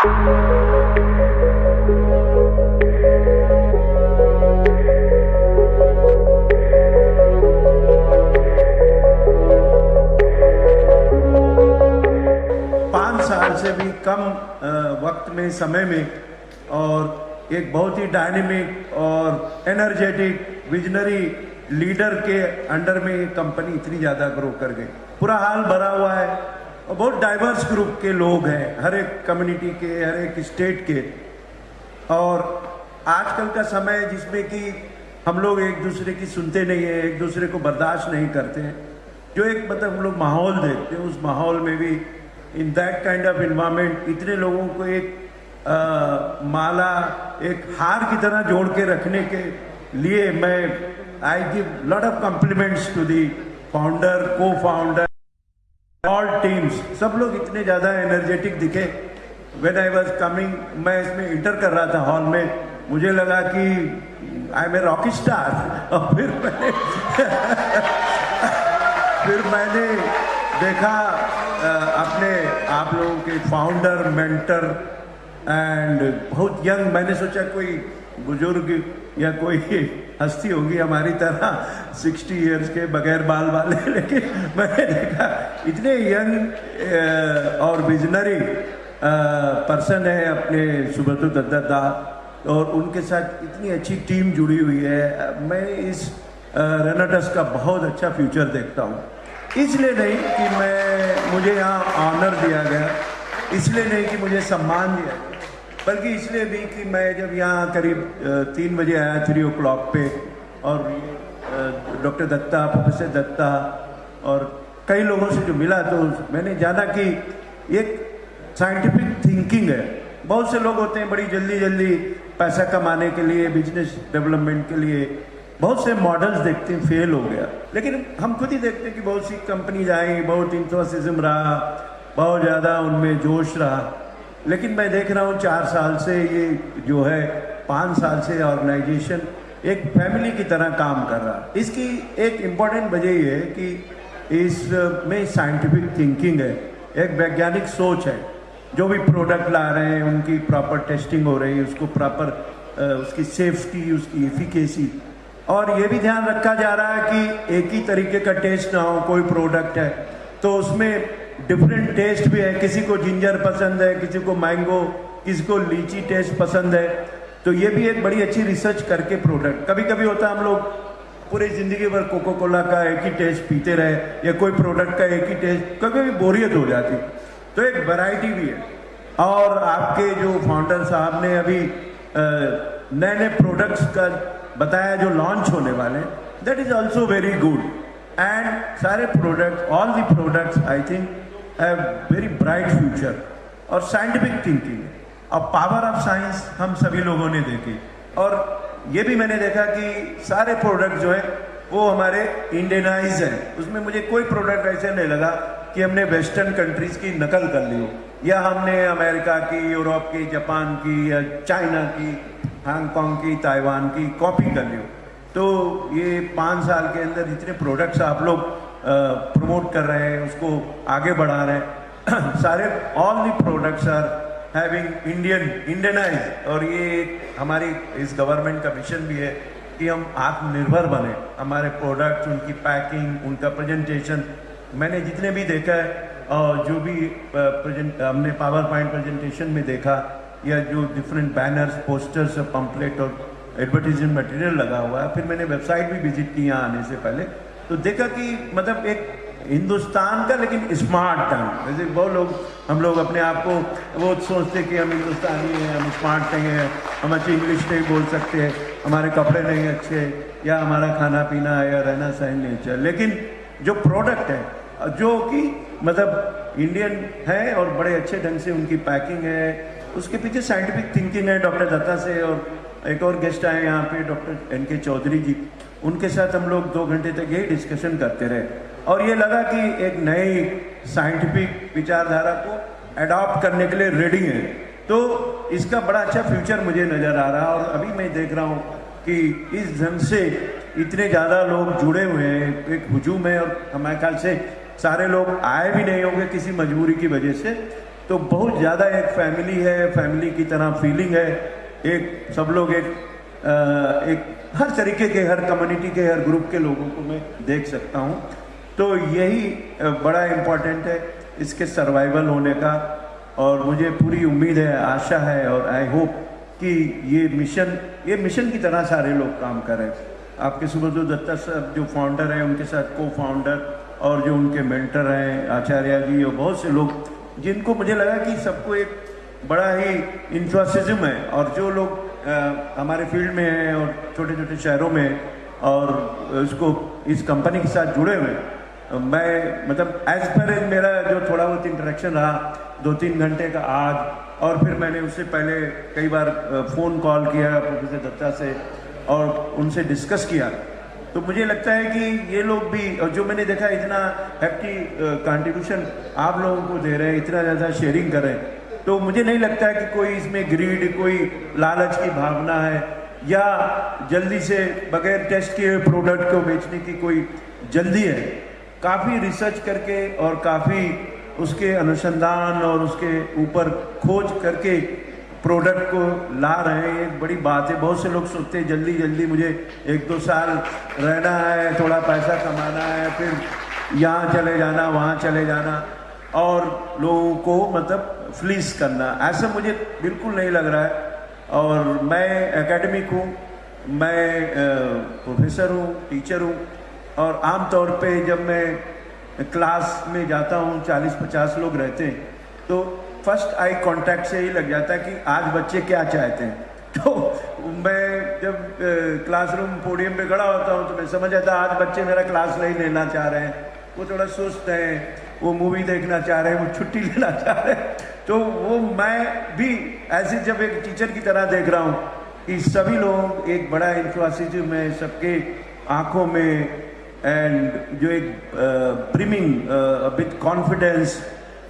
से भी कम वक्त में, समय में, और एक बहुत ही डायनेमिक और एनर्जेटिक विजनरी लीडर के अंडर में ये कंपनी इतनी ज़्यादा ग्रो कर गई। पूरा हाल भरा हुआ है और बहुत डाइवर्स ग्रुप के लोग हैं, हर एक कम्युनिटी के, हर एक स्टेट के। और आजकल का समय जिसमें कि हम लोग एक दूसरे की सुनते नहीं हैं, एक दूसरे को बर्दाश्त नहीं करते हैं, जो एक मतलब हम लोग माहौल देखते हैं, उस माहौल में भी in that kind of environment इतने लोगों को एक माला, एक हार की तरह जोड़ के रखने के लिए मैं I give lot of compliments to the founder, cofounder, all teams. सब लोग इतने ज़्यादा एनर्जेटिक दिखे। व्हेन आई वाज कमिंग, मैं इसमें इंटर कर रहा था हॉल में, मुझे लगा कि I am a rock star. और फिर मैंने देखा अपने आप लोगों के फाउंडर, मेंटर एंड बहुत यंग। मैंने सोचा कोई बुजुर्ग या कोई हस्ती होगी हमारी तरह 60 इयर्स के बगैर बाल वाले, लेकिन मैंने देखा इतने यंग और विजनरी पर्सन है अपने सुब्रतो दत्ता, और उनके साथ इतनी अच्छी टीम जुड़ी हुई है। मैं इस रेनेटेस का बहुत अच्छा फ्यूचर देखता हूँ। इसलिए नहीं कि मुझे यहाँ ऑनर दिया गया, इसलिए नहीं कि मुझे सम्मान दिया गया, बल्कि इसलिए भी कि मैं जब यहाँ करीब 3 बजे आया 3 o'clock पे, और डॉक्टर दत्ता, प्रोफेसर दत्ता और कई लोगों से जो मिला, तो मैंने जाना कि एक साइंटिफिक थिंकिंग है। बहुत से लोग होते हैं बड़ी जल्दी जल्दी पैसा कमाने के लिए, बिजनेस डेवलपमेंट के लिए बहुत से मॉडल्स देखते हैं, फेल हो गया। लेकिन हम खुद ही देखते हैं कि बहुत सी कंपनीज आई, बहुत इंथुसिज्म रहा, बहुत ज़्यादा उनमें जोश रहा। लेकिन मैं देख रहा हूँ 4 साल से ये जो है 5 साल से ऑर्गेनाइजेशन एक फैमिली की तरह काम कर रहा है। इसकी एक इम्पॉर्टेंट वजह ये है कि इसमें साइंटिफिक थिंकिंग है, एक वैज्ञानिक सोच है। जो भी प्रोडक्ट ला रहे हैं उनकी प्रॉपर टेस्टिंग हो रही है, उसको प्रॉपर उसकी सेफ्टी, उसकी एफिकेसी, और ये भी ध्यान रखा जा रहा है कि एक ही तरीके का टेस्ट ना हो। कोई प्रोडक्ट है तो उसमें डिफरेंट टेस्ट भी है, किसी को जिंजर पसंद है, किसी को मैंगो, किसी को लीची टेस्ट पसंद है। तो ये भी एक बड़ी अच्छी रिसर्च करके प्रोडक्ट। कभी कभी होता है हम लोग पूरी जिंदगी भर कोको कोला का एक ही टेस्ट पीते रहे, या कोई प्रोडक्ट का एक ही टेस्ट, कभी कभी बोरियत हो जाती। तो एक वैरायटी भी है। और आपके जो फाउंडर साहब ने अभी नए नए प्रोडक्ट्स का बताया जो लॉन्च होने वाले, that is also very good. And सारे products, all the products I think have very bright future. और साइंटिफिक थिंकिंग और पावर ऑफ साइंस हम सभी लोगों ने देखी। और ये भी मैंने देखा कि सारे प्रोडक्ट जो है वो हमारे इंडियनाइज हैं। उसमें मुझे कोई प्रोडक्ट ऐसे नहीं लगा कि हमने वेस्टर्न कंट्रीज की नकल कर ली हो, या हमने अमेरिका की, यूरोप की, जापान की, या चाइना की, हांगकांग की, ताइवान की कॉपी कर ली हो। तो ये 5 साल के अंदर जितने प्रोडक्ट्स आप लोग प्रमोट कर रहे हैं, उसको आगे बढ़ा रहे हैं, सारे all the products are having Indianize. और ये हमारी इस गवर्नमेंट का मिशन भी है कि हम आत्मनिर्भर बने। हमारे प्रोडक्ट्स, उनकी पैकिंग, उनका प्रेजेंटेशन, मैंने जितने भी देखा है, जो भी हमने पावर पॉइंट प्रेजेंटेशन में देखा, या जो डिफरेंट बैनर्स, पोस्टर्स, पंपलेट और एडवर्टीजमेंट मटेरियल लगा हुआ है, फिर मैंने वेबसाइट भी विजिट की यहाँ आने से पहले, तो देखा कि मतलब एक हिंदुस्तान का लेकिन स्मार्ट टाउन। जैसे बहुत लोग, हम लोग अपने आप को वो सोचते कि हम हिंदुस्तानी हैं, हम स्मार्ट नहीं हैं, हम अच्छी इंग्लिश नहीं बोल सकते, हमारे कपड़े नहीं अच्छे, या हमारा खाना पीना या रहना सहन नहीं अच्छा। लेकिन जो प्रोडक्ट है, जो कि मतलब इंडियन है और बड़े अच्छे ढंग से उनकी पैकिंग है, उसके पीछे साइंटिफिक थिंकिंग है डॉक्टर दत्ता से। और एक और गेस्ट आए यहाँ पे, डॉक्टर NK चौधरी जी, उनके साथ हम लोग 2 घंटे तक यही डिस्कशन करते रहे। और ये लगा कि एक नई साइंटिफिक विचारधारा को अडॉप्ट करने के लिए रेडी है। तो इसका बड़ा अच्छा फ्यूचर मुझे नज़र आ रहा है। और अभी मैं देख रहा हूँ कि इस ढंग से इतने ज़्यादा लोग जुड़े हुए हैं, एक हुजूम है। और हमारे ख्याल से सारे लोग आए भी नहीं होंगे किसी मजबूरी की वजह से, तो बहुत ज़्यादा एक फैमिली है, फैमिली की तरह फीलिंग है। एक सब लोग एक हर तरीके के, हर कम्युनिटी के, हर ग्रुप के लोगों को मैं देख सकता हूँ। तो यही बड़ा इम्पोर्टेंट है इसके सर्वाइवल होने का। और मुझे पूरी उम्मीद है, आशा है और आई होप कि ये मिशन की तरह सारे लोग काम करें। आपके सुब्रतो दत्ता साहब जो फाउंडर हैं, उनके साथ को फाउंडर और जो उनके मेंटर हैं आचार्य जी और बहुत से लोग, जिनको मुझे लगा कि सबको एक बड़ा ही इंथुसिज्म है। और जो लोग हमारे फील्ड में हैं और छोटे छोटे शहरों में और इस कंपनी के साथ जुड़े हुए, मैं मतलब एज पर मेरा जो थोड़ा बहुत इंटरेक्शन रहा 2-3 घंटे का आज, और फिर मैंने उससे पहले कई बार फ़ोन कॉल किया प्रोफेसर दत्ता से और उनसे डिस्कस किया। तो मुझे लगता है कि ये लोग भी, और जो मैंने देखा इतना हैप्पी कंट्रीब्यूशन आप लोगों को दे रहे हैं, इतना ज़्यादा शेयरिंग कर रहे हैं, तो मुझे नहीं लगता है कि कोई इसमें ग्रीड, कोई लालच की भावना है या जल्दी से बगैर टेस्ट किए हुए प्रोडक्ट को बेचने की कोई जल्दी है। काफ़ी रिसर्च करके और काफ़ी उसके अनुसंधान और उसके ऊपर खोज करके प्रोडक्ट को ला रहे हैं, एक बड़ी बात है। बहुत से लोग सोचते हैं जल्दी जल्दी मुझे 1-2 साल रहना है, थोड़ा पैसा कमाना है, फिर यहाँ चले जाना, वहाँ चले जाना और लोगों को मतलब फ्लीस करना। ऐसा मुझे बिल्कुल नहीं लग रहा है। और मैं एकेडमिक हूँ, मैं प्रोफेसर हूँ, टीचर हूँ, और आम तौर पे जब मैं क्लास में जाता हूँ 40-50 लोग रहते हैं, तो फर्स्ट आई कांटेक्ट से ही लग जाता है कि आज बच्चे क्या चाहते हैं। तो मैं जब क्लासरूम पोडियम पे खड़ा होता हूँ तो मैं समझ आता आज बच्चे मेरा क्लास नहीं लेना चाह रहे हैं, वो थोड़ा सुस्त हैं, वो मूवी देखना चाह रहे हैं, वो छुट्टी लेना चाह रहे हैं। तो वो मैं भी ऐसे जब एक टीचर की तरह देख रहा हूँ कि सभी लोग एक बड़ा इंथुसिज्म है सबके आंखों में, एंड जो एक ब्रिमिंग विद कॉन्फिडेंस,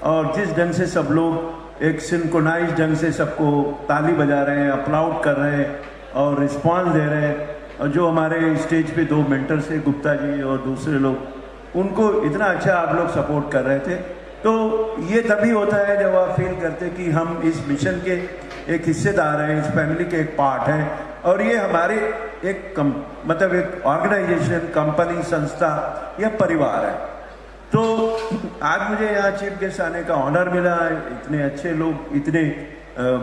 और जिस ढंग से सब लोग एक सिंक्रोनाइज ढंग से सबको ताली बजा रहे हैं, अप्लाउड कर रहे हैं और रिस्पॉन्स दे रहे हैं। और जो हमारे स्टेज पे 2 मेंटर्स थे, गुप्ता जी और दूसरे लोग, उनको इतना अच्छा आप लोग सपोर्ट कर रहे थे। तो ये तभी होता है जब आप फील करते कि हम इस मिशन के एक हिस्सेदार हैं, इस फैमिली के एक पार्ट हैं, और ये हमारे एक मतलब एक ऑर्गेनाइजेशन, कंपनी, संस्था या परिवार है। तो आज मुझे यहाँ चीफ गेस्ट आने का ऑनर मिला। इतने अच्छे लोग, इतने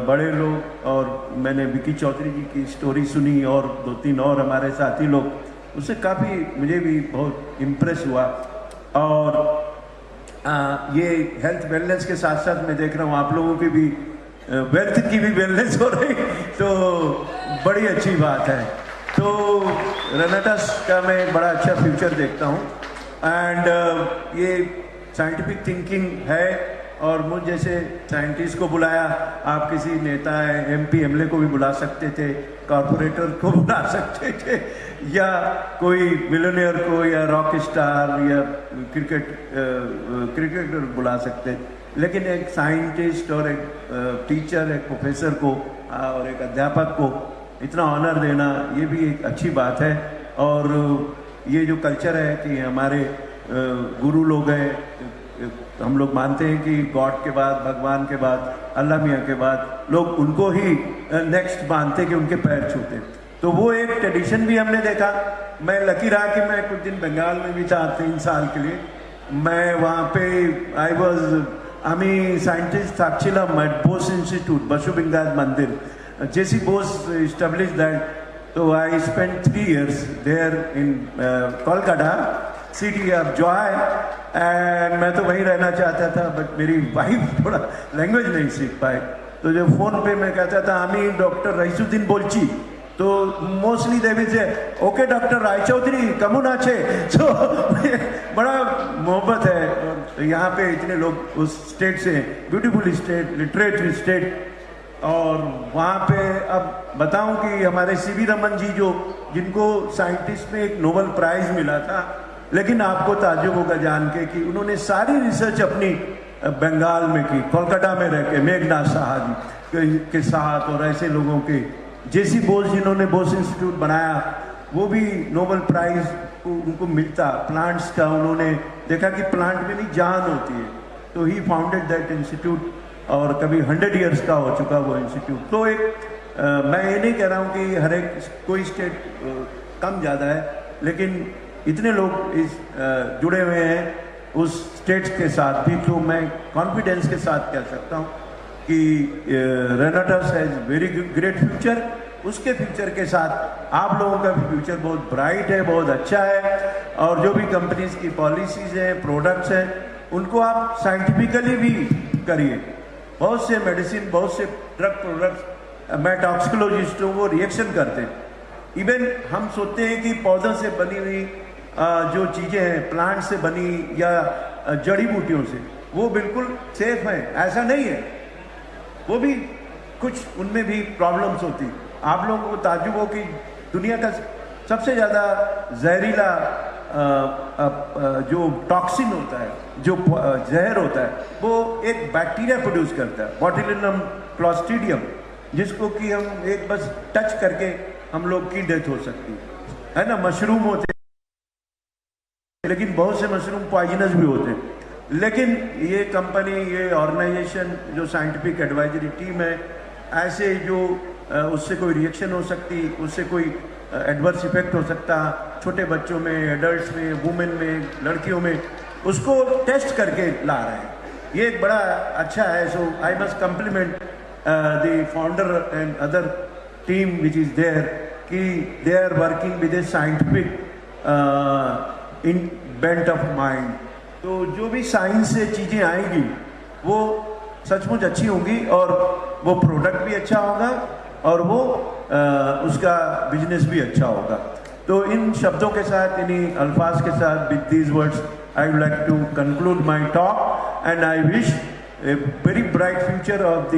बड़े लोग, और मैंने विकी चौधरी जी की स्टोरी सुनी और 2-3 और हमारे साथी लोग, उससे काफ़ी मुझे भी बहुत इम्प्रेस हुआ। और ये हेल्थ वेलनेस के साथ साथ मैं देख रहा हूँ आप लोगों की भी वेल्थ की भी वेलनेस हो रही, तो बड़ी अच्छी बात है। तो रेनेटस का मैं एक बड़ा अच्छा फ्यूचर देखता हूँ। एंड ये साइंटिफिक थिंकिंग है, और मुझ जैसे साइंटिस्ट को बुलाया, आप किसी नेता MP MLA को भी बुला सकते थे, कॉरपोरेटर को बुला सकते थे, या कोई मिलियनेयर को, या रॉक स्टार, या क्रिकेटर बुला सकते, लेकिन एक साइंटिस्ट और एक टीचर, एक प्रोफेसर को और एक अध्यापक को इतना ऑनर देना, ये भी एक अच्छी बात है। और ये जो कल्चर है कि हमारे गुरु लोग हैं, हम लोग मानते हैं कि गॉड के बाद, भगवान के बाद, अल्लाह मियाँ के बाद लोग उनको ही नेक्स्ट मानते कि उनके पैर छूते। तो वो एक ट्रेडिशन भी हमने देखा। मैं लकी रहा कि मैं कुछ दिन बंगाल में भी था 3 साल के लिए। मैं वहाँ पे আমি scientist থাকছিলাম at Bose Institute, Basu Bingad Mandir. J.C. Bose established that. So I spent 3 years there in Kolkata, city of joy, and मैं तो वहीं रहना चाहता था, बट मेरी वाइफ थोड़ा लैंग्वेज नहीं सीख पाए। तो जो फ़ोन पे मैं कहता था আমি डॉक्टर रईसुद्दीन बोलची, तो मोस्टली देवी से ओके डॉक्टर रायचौधरी कमून आछे। तो बड़ा मोहब्बत है। तो यहाँ पे इतने लोग उस स्टेट से, ब्यूटीफुल स्टेट, लिटरेट स्टेट, और वहाँ पे अब बताऊं कि हमारे CV रमन जी, जो जिनको साइंटिस्ट में एक नोबेल प्राइज मिला था, लेकिन आपको ताज्जुब होगा जान के कि उन्होंने सारी रिसर्च अपनी बंगाल में की, कोलकाता में रह के, मेघनाथ साहा जी के साथ, और ऐसे लोगों के J.C. बोस जिन्होंने बोस इंस्टीट्यूट बनाया, वो भी नोबेल प्राइज उनको मिलता। प्लांट्स का उन्होंने देखा कि प्लांट में भी जान होती है, तो ही फाउंडेड दैट इंस्टीट्यूट। और कभी 100 इयर्स का हो चुका वो इंस्टीट्यूट। तो एक मैं ये नहीं कह रहा हूँ कि हर एक कोई स्टेट कम ज़्यादा है, लेकिन इतने लोग इस जुड़े हुए हैं उस स्टेट्स के साथ भी, तो मैं कॉन्फिडेंस के साथ कह सकता हूँ कि रेनाटस हैज़ वेरी ग्रेट फ्यूचर। उसके फ्यूचर के साथ आप लोगों का भी फ्यूचर बहुत ब्राइट है, बहुत अच्छा है। और जो भी कंपनीज की पॉलिसीज़ हैं, प्रोडक्ट्स हैं, उनको आप साइंटिफिकली भी करिए। बहुत से मेडिसिन, बहुत से ड्रग प्रोडक्ट्स मैं टॉक्सिकोलॉजिस्ट हूँ, वो रिएक्शन करते हैं। इवन हम सोचते हैं कि पौधों से बनी हुई जो चीज़ें हैं, प्लांट से बनी या जड़ी बूटियों से, वो बिल्कुल सेफ हैं, ऐसा नहीं है। वो भी कुछ उनमें भी प्रॉब्लम्स होती। आप लोगों को ताज्जुब हो कि दुनिया का सबसे ज़्यादा जहरीला जो टॉक्सिन होता है, जो जहर होता है, वो एक बैक्टीरिया प्रोड्यूस करता है, बोtulinum क्लोस्ट्रीडियम, जिसको कि हम एक बस टच करके हम लोग की डेथ हो सकती है ना। मशरूम होते हैं, लेकिन बहुत से मशरूम पॉइजनस भी होते हैं। लेकिन ये कंपनी, ये ऑर्गेनाइजेशन, जो साइंटिफिक एडवाइजरी टीम है, ऐसे जो उससे कोई रिएक्शन हो सकती, उससे कोई एडवर्स इफेक्ट हो सकता छोटे बच्चों में, एडल्ट्स में, वुमेन में, लड़कियों में, उसको टेस्ट करके ला रहे हैं। ये एक बड़ा अच्छा है। So I must compliment the founder and other team which is there कि they are working with a scientific in bent of mind. तो जो भी साइंस से चीज़ें आएंगी वो सचमुच अच्छी होंगी, और वो प्रोडक्ट भी अच्छा होगा, और वो उसका बिजनेस भी अच्छा होगा। तो इन शब्दों के साथ, इन्हीं अल्फाज के साथ, with these words I would like to conclude my talk, and I wish a very bright future of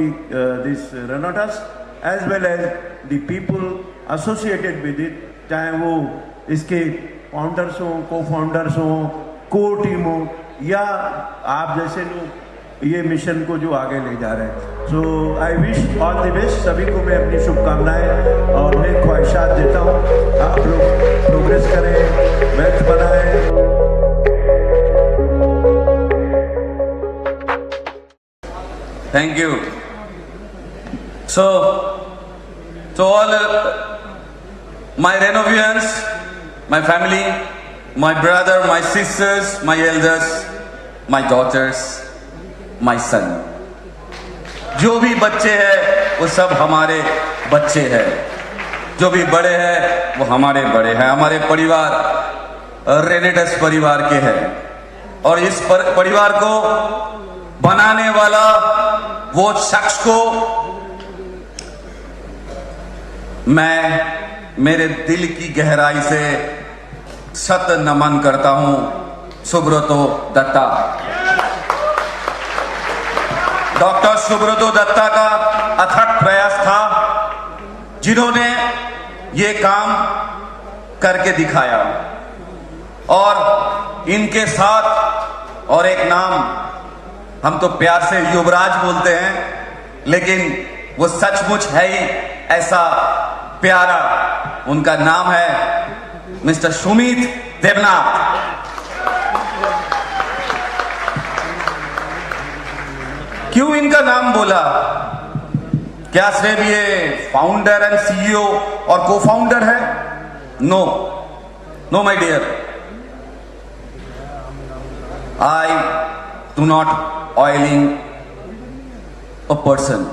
this Renatus as well as the people associated with it, चाहे वो इसके फाउंडर्स हों, को फाउंडर्स हों, को टीम हो, या आप जैसे लोग ये मिशन को जो आगे ले जा रहे हैं। So I wish all the best. सभी को मैं अपनी शुभकामनाएं और नेक ख्वाहिशात देता हूँ। आप लोग प्रोग्रेस करें, वेल्थ बनाएं। Thank you. So all my Renovians, my family, my brother, my sisters, my elders, my daughters, my son, जो भी बच्चे हैं वो सब हमारे बच्चे हैं, जो भी बड़े हैं वो हमारे बड़े हैं। हमारे परिवार रेनेटस परिवार के हैं, और इस परिवार को बनाने वाला वो शख्स को मैं मेरे दिल की गहराई से सत नमन करता हूं। सुब्रतो दत्ता, डॉक्टर सुब्रतो दत्ता का अथक प्रयास था, जिन्होंने ये काम करके दिखाया। और इनके साथ और एक नाम, हम तो प्यार से युवराज बोलते हैं, लेकिन वो सचमुच है ही ऐसा प्यारा। उनका नाम है मिस्टर सुमित देवनाथ। क्यों इनका नाम बोला? क्या सिर्फ ये फाउंडर एंड सीईओ और को फाउंडर है? No, no my dear, I do not oiling a person.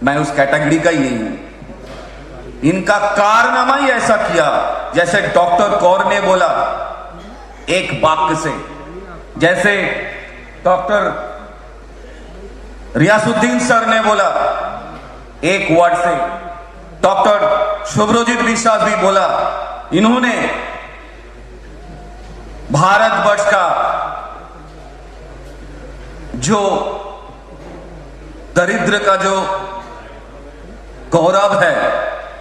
मैं उस कैटेगरी का ही नहीं हूं। इनका कारनामा ही ऐसा किया, जैसे डॉक्टर कौर ने बोला एक वाक्य से, जैसे डॉक्टर रियासुद्दीन सर ने बोला एक वर्ड से, डॉक्टर शुभ्रजीत विश्वास भी बोला। इन्होंने भारतवर्ष का जो दरिद्र का जो गौरव है,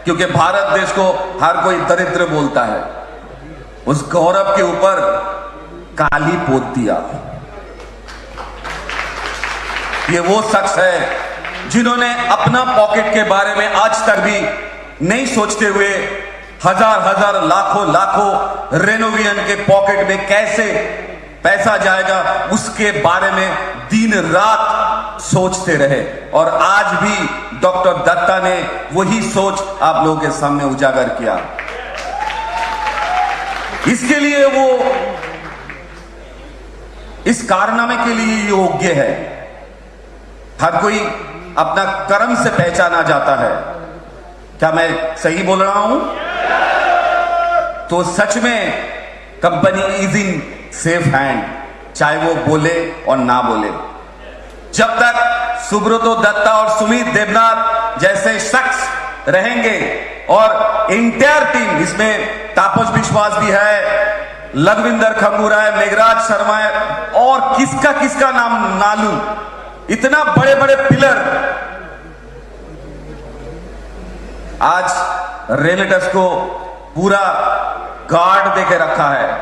क्योंकि भारत देश को हर कोई दरिद्र बोलता है, उस गौरव के ऊपर काली पोत दिया। ये वो शख्स है जिन्होंने अपना पॉकेट के बारे में आज तक भी नहीं सोचते हुए हजार हजार लाखों लाखों रेनोवियन के पॉकेट में कैसे पैसा जाएगा उसके बारे में दिन रात सोचते रहे और आज भी डॉक्टर दत्ता ने वही सोच आप लोगों के सामने उजागर किया। इसके लिए वो इस कारनामे के लिए योग्य है। हर कोई अपना कर्म से पहचाना जाता है। क्या मैं सही बोल रहा हूं? तो सच में company is in safe hand, चाहे वो बोले और ना बोले। जब तक सुब्रतो दत्ता और सुमित देवनाथ जैसे शख्स रहेंगे और इंटायर टीम, इसमें तापस विश्वास भी है, लखविंदर खंगूरा है, मेघराज शर्मा है और किसका किसका नाम ना लूं, इतना बड़े बड़े पिलर आज रेनेटस को पूरा गार्ड देके रखा है,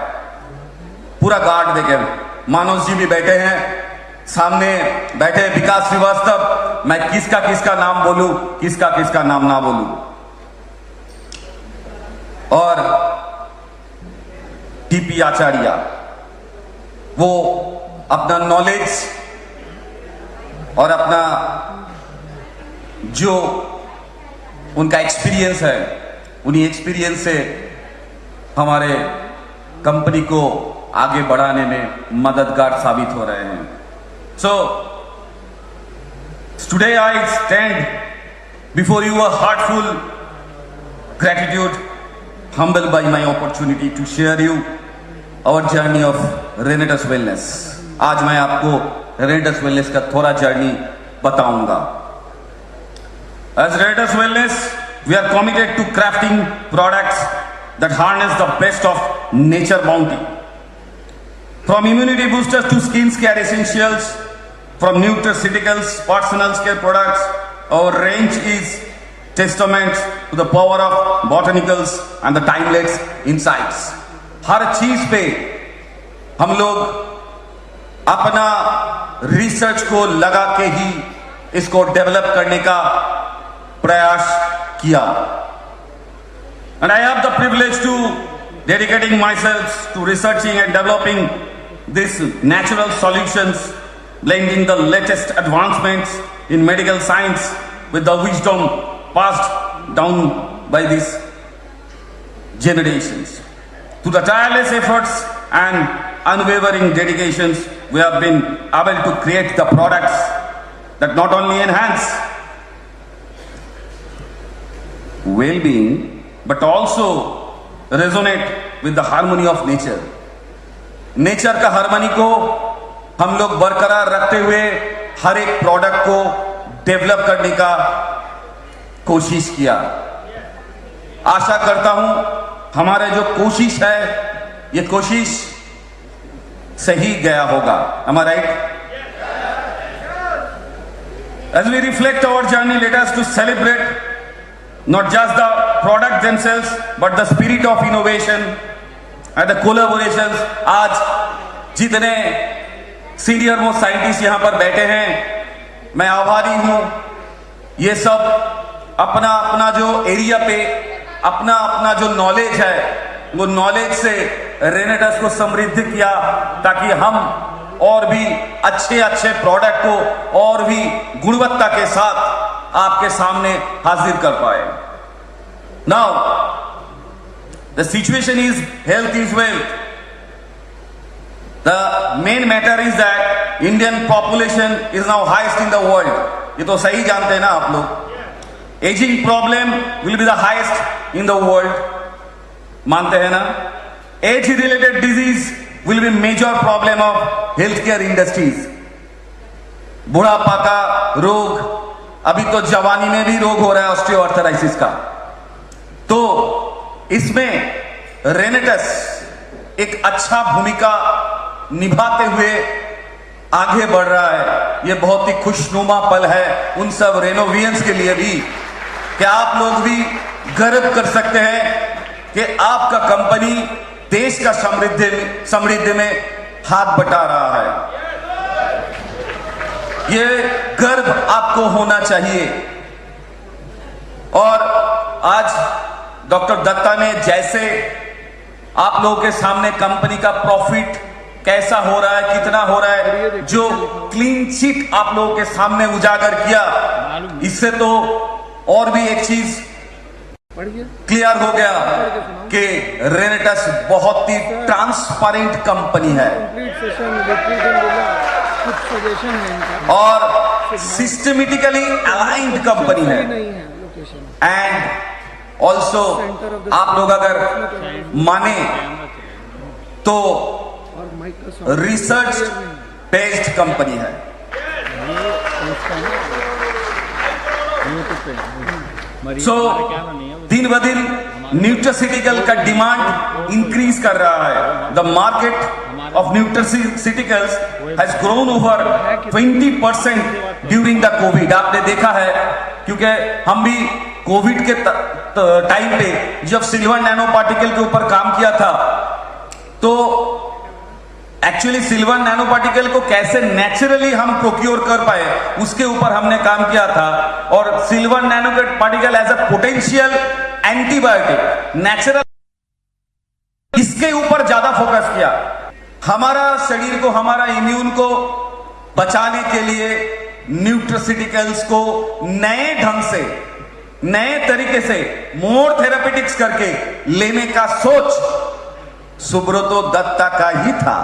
पूरा गार्ड देके। मानोज जी भी बैठे हैं, सामने बैठे विकास श्रीवास्तव, मैं किसका किसका नाम बोलूं, किसका किसका नाम ना बोलूं। और टीपी आचार्य, वो अपना नॉलेज और अपना जो उनका एक्सपीरियंस है, उन्हीं एक्सपीरियंस से हमारे कंपनी को आगे बढ़ाने में मददगार साबित हो रहे हैं। So today I stand before you a heartful gratitude, humbled by my opportunity to share you our journey of रेनेटस wellness. आज मैं आपको रेनेटस वेलनेस का थोड़ा जर्नी बताऊंगा। As रेनेटस wellness, we are committed to crafting products that harness the best of nature bounty. From immunity boosters to skin care essentials, from nutraceuticals, personal care products, our range is testament to the power of botanicals and the timeless insights. हर चीज पे हम लोग अपना research को लगा के ही इसको develop करने का प्रयास किया। And I have the privilege to dedicating myself to researching and developing these natural solutions, blending the latest advancements in medical science with the wisdom passed down by these generations. Through the tireless efforts and unwavering dedications, we have been able to create the products that not only enhance well-being but also resonate with the harmony of nature. Nature का harmony को हम लोग बरकरार रखते हुए हर एक product को develop करने का कोशिश किया। आशा करता हूं हमारे जो कोशिश है, ये कोशिश सही गया होगा। Am I right? As we reflect our journey, let us to celebrate not just the product themselves but the spirit of innovation and the collaborations. आज जितने सीनियर मोस्ट साइंटिस्ट यहां पर बैठे हैं, मैं आभारी हूं। ये सब अपना अपना जो एरिया पे अपना अपना जो नॉलेज है, वो नॉलेज से रेनेटस को समृद्ध किया ताकि हम और भी अच्छे अच्छे प्रोडक्ट को और भी गुणवत्ता के साथ आपके सामने हाजिर कर पाए। Now the situation is health is wealth. The main matter is that Indian population is now highest in the world. ये तो सही जानते हैं ना आप लोग। Ageing problem will be the highest in the world, मानते हैं ना। Age related disease will be major problem of healthcare industries. बुढ़ापा का रोग, अभी तो जवानी में भी रोग हो रहा है ऑस्टियोआर्थराइटिस का। तो इसमें रेनेटस एक अच्छा भूमिका निभाते हुए आगे बढ़ रहा है। यह बहुत ही खुशनुमा पल है उन सब रेनोवियंस के लिए भी कि आप लोग भी गर्व कर सकते हैं कि आपका कंपनी देश का समृद्धि में हाथ बटा रहा है। ये गर्व आपको होना चाहिए। और आज डॉक्टर दत्ता ने जैसे आप लोगों के सामने कंपनी का प्रॉफिट कैसा हो रहा है, कितना हो रहा है, जो क्लीन चिट आप लोगों के सामने उजागर किया, इससे तो और भी एक चीज क्लियर हो गया कि रेनेटस बहुत ही ट्रांसपेरेंट कंपनी है और सिस्टमेटिकली अलाइंड कंपनी है। एंड ऑल्सो आप लोग अगर माने तो रिसर्च बेस्ड कंपनी है। सो दिन ब दिन न्यूट्रास्यूटिकल का डिमांड इंक्रीज कर रहा है। The market of nutraceuticals has grown over 20% during the Covid. आपने देखा है, क्योंकि हम भी कोविड के टाइम पे जब सिल्वर नैनो पार्टिकल के ऊपर काम किया था, तो एक्चुअली सिल्वर नैनो पार्टिकल को कैसे नेचुरली हम प्रोक्योर कर पाए उसके ऊपर हमने काम किया था। और silver nano particle as a potential antibiotic natural, इसके ऊपर ज्यादा फोकस किया। हमारा शरीर को, हमारा इम्यून को बचाने के लिए न्यूट्रास्यूटिकल्स को नए ढंग से, नए तरीके से मोर थेरापेटिक्स करके लेने का सोच सुब्रतो दत्ता का ही था।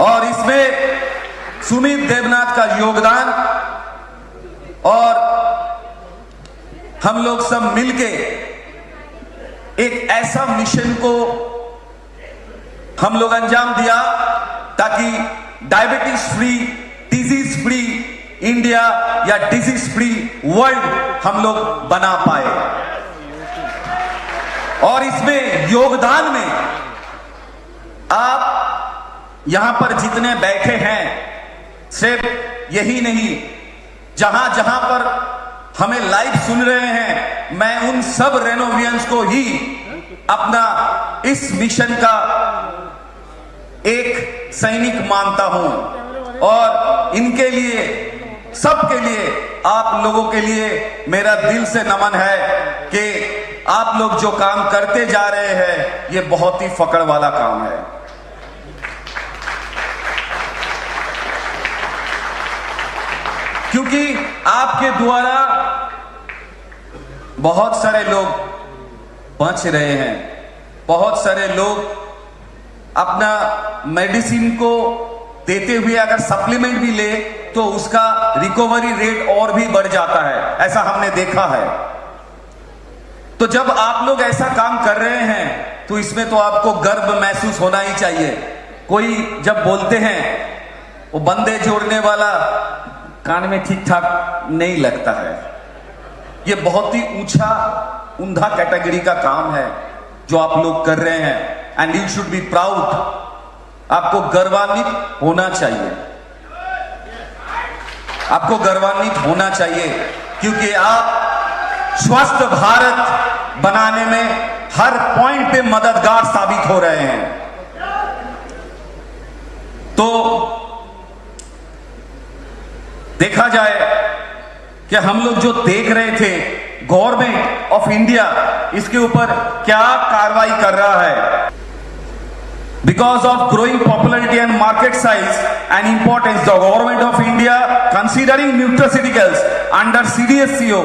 और इसमें सुमित देवनाथ का योगदान, और हम लोग सब मिलके एक ऐसा मिशन को हम लोग अंजाम दिया ताकि diabetes free, disease free India या डिजीज फ्री वर्ल्ड हम लोग बना पाए। और इसमें योगदान में आप यहां पर जितने बैठे हैं, सिर्फ यही नहीं, जहां जहां पर हमें लाइव सुन रहे हैं, मैं उन सब रेनोवियंस को ही अपना इस मिशन का एक सैनिक मानता हूं। और इनके लिए, सबके लिए, आप लोगों के लिए मेरा दिल से नमन है कि आप लोग जो काम करते जा रहे हैं ये बहुत ही फकड़ वाला काम है। क्योंकि आपके द्वारा बहुत सारे लोग बच रहे हैं, बहुत सारे लोग अपना मेडिसिन को देते हुए अगर सप्लीमेंट भी ले तो उसका रिकवरी रेट और भी बढ़ जाता है, ऐसा हमने देखा है। तो जब आप लोग ऐसा काम कर रहे हैं तो इसमें तो आपको गर्व महसूस होना ही चाहिए। कोई जब बोलते हैं वो बंदे जोड़ने वाला कान में ठीक ठाक नहीं लगता है। ये बहुत ही ऊंचा, उम्दा कैटेगरी का काम है जो आप लोग कर रहे हैं, and you should be proud. आपको गर्वान्वित होना चाहिए, आपको गर्वान्वित होना चाहिए, क्योंकि आप स्वस्थ भारत बनाने में हर पॉइंट पे मददगार साबित हो रहे हैं। तो देखा जाए कि हम लोग जो देख रहे थे, गवर्नमेंट ऑफ इंडिया इसके ऊपर क्या कार्रवाई कर रहा है। Because of growing popularity and market size and importance, the government of India considering nutraceuticals under CDSCO.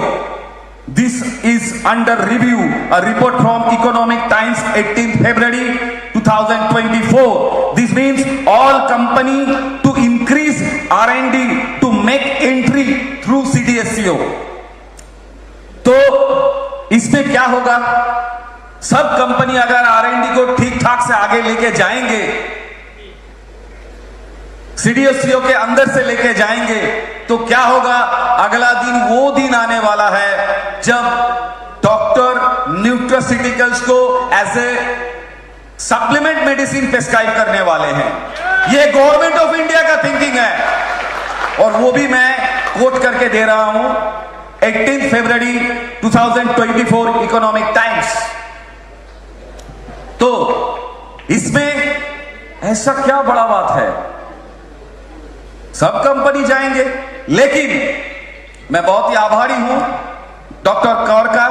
This is under review. A report from Economic Times 18th February 2024. This means all company to increase R&D to make entry through CDSCO. तो इसमें क्या होगा? सब company अगर R&D को ठीक ठाक से आगे लेके जाएंगे, CDSCO के अंदर से लेके जाएंगे, तो क्या होगा? अगला दिन वो दिन आने वाला है जब डॉक्टर न्यूट्रास्यूटिकल्स को as a supplement medicine prescribe करने वाले हैं। ये गवर्नमेंट ऑफ इंडिया का थिंकिंग है, और वो भी मैं कोट करके दे रहा हूं, 18 फरवरी 2024 इकोनॉमिक टाइम्स। तो इसमें ऐसा क्या बड़ा बात है? सब कंपनी जाएंगे, लेकिन मैं बहुत ही आभारी हूं डॉक्टर कौर का,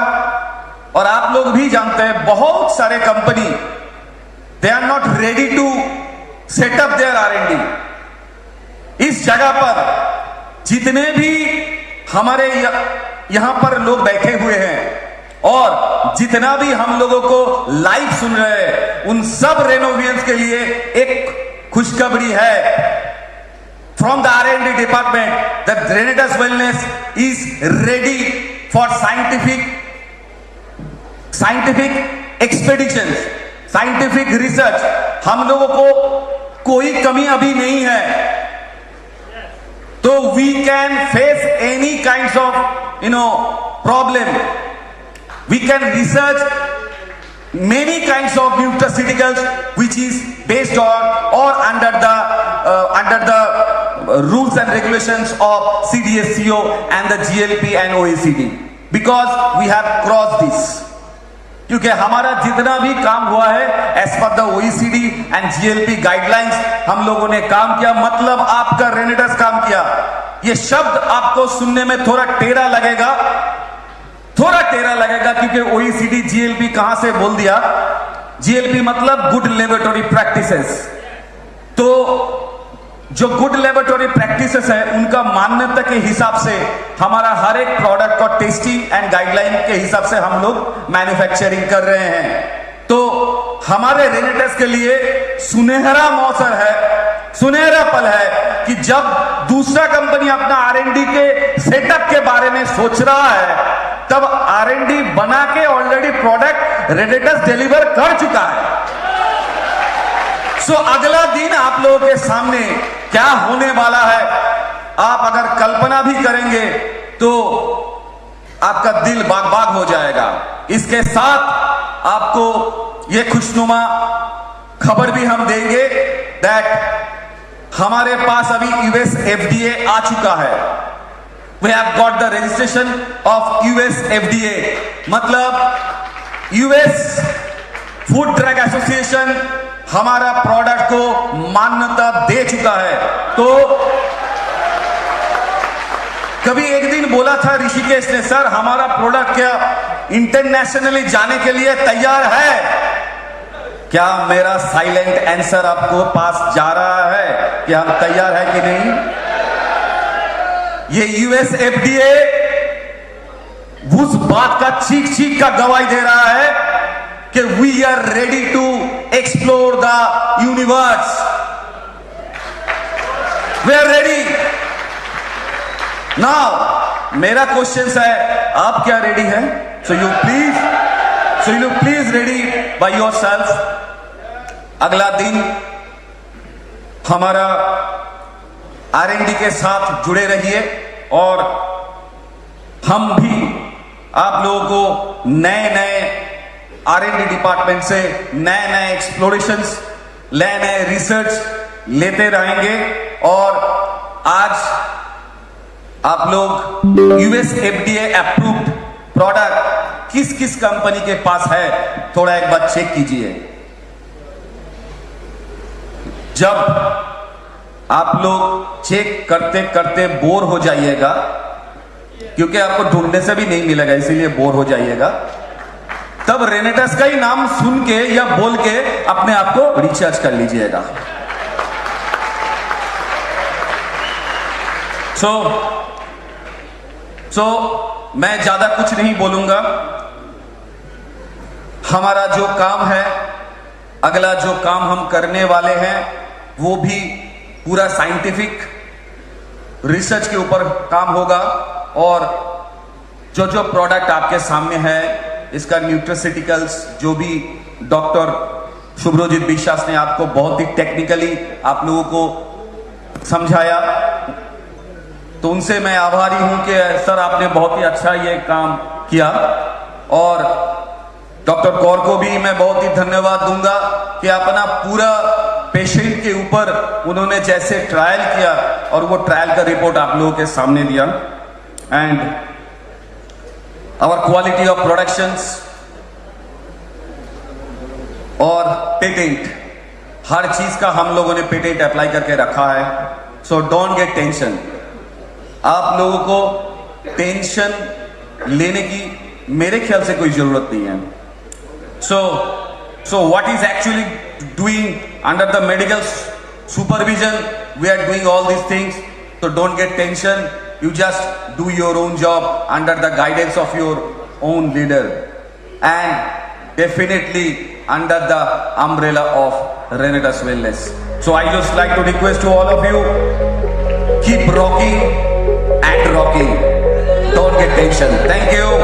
और आप लोग भी जानते हैं बहुत सारे company they are not ready to setup their R&D। इस जगह पर जितने भी हमारे यहां पर लोग बैठे हुए हैं और जितना भी हम लोगों को लाइव सुन रहे हैं, उन सब रेनोवियंस के लिए एक खुशखबरी है। From the R&D department the Renatus wellness is ready for scientific expeditions, scientific research. हम लोगों को कोई कमी अभी नहीं है, तो we can face any kinds of problem. We can research many kinds of nutraceuticals which is based on or under the rules and regulations of CDSCO and the GLP and OECD, because we have crossed this। क्योंकि हमारा जितना भी काम हुआ है as per the OECD and GLP guidelines हम लोगों ने काम किया, मतलब आपका रेनेडस काम किया। ये शब्द आपको सुनने में थोड़ा टेढ़ा लगेगा क्योंकि OECD GLP कहां से बोल दिया। GLP मतलब गुड लेबोरेटरी प्रैक्टिसेस। तो जो गुड लेबोरेटरी प्रैक्टिसेस है उनका मान्यता के हिसाब से हमारा हर एक प्रोडक्ट को टेस्टिंग एंड गाइडलाइन के हिसाब से हम लोग मैन्युफैक्चरिंग कर रहे हैं। तो हमारे रेनेडस के लिए सुनहरा मौसम है, सुनहरा पल है कि जब दूसरा कंपनी अपना R&D के सेटअप के बारे में सोच रहा है, तब R&D बना के ऑलरेडी प्रोडक्ट रेनेडस डिलीवर कर चुका है। सो अगला दिन आप लोगों के सामने क्या होने वाला है, आप अगर कल्पना भी करेंगे तो आपका दिल बाग बाग हो जाएगा। इसके साथ आपको ये खुशनुमा खबर भी हम देंगे दैट हमारे पास अभी US FDA आ चुका है। We have got the registration of US FDA, मतलब US फूड ड्रग एसोसिएशन हमारा प्रोडक्ट को मान्यता दे चुका है। तो कभी एक दिन बोला था ऋषिकेश ने, सर हमारा प्रोडक्ट क्या इंटरनेशनली जाने के लिए तैयार है? क्या मेरा साइलेंट आंसर आपको पास जा रहा है कि हम तैयार है कि नहीं? ये US FDA उस बात का चीख चीख का गवाही दे रहा है कि we are ready to explore the universe, we are ready. Now मेरा क्वेश्चन है, आप क्या रेडी हैं? So you please ready by yourself. अगला दिन हमारा R&D के साथ जुड़े रहिए और हम भी आप लोगों को नए नए R&D डिपार्टमेंट से नए एक्सप्लोरेशंस, नए रिसर्च लेते रहेंगे। और आज आप लोग US FDA अप्रूव्ड प्रोडक्ट किस किस कंपनी के पास है, थोड़ा एक बार चेक कीजिए। जब आप लोग चेक करते करते बोर हो जाइएगा, क्योंकि आपको ढूंढने से भी नहीं मिलेगा, इसीलिए बोर हो जाइएगा, तब रेनेडस का ही नाम सुन के या बोल के अपने आप को रिचार्ज कर लीजिएगा। सो मैं ज्यादा कुछ नहीं बोलूंगा। हमारा जो काम है, अगला जो काम हम करने वाले हैं वो भी पूरा साइंटिफिक रिसर्च के ऊपर काम होगा। और जो प्रोडक्ट आपके सामने है, इसका न्यूट्रास्यूटिकल्स जो भी डॉक्टर शुभ्रजीत विश्वास ने आपको बहुत ही टेक्निकली आप लोगों को समझाया, तो उनसे मैं आभारी हूं कि सर आपने बहुत ही अच्छा ये काम किया। और डॉक्टर कौर को भी मैं बहुत ही धन्यवाद दूंगा कि अपना पूरा पेशेंट के ऊपर उन्होंने जैसे ट्रायल किया और वो ट्रायल का रिपोर्ट आप लोगों के सामने दिया। And our quality of productions और पेटेंट, हर चीज का हम लोगों ने पेटेंट अप्लाई करके रखा है। So don't get tension. आप लोगों को टेंशन लेने की मेरे ख्याल से कोई जरूरत नहीं है। So what is actually doing under the medical supervision. We are doing all these things. So don't get tension. You just do your own job under the guidance of your own leader. And definitely under the umbrella of Renetas Wellness. So I just like to request to all of you, keep rocking and rocking. Don't get tension. Thank you.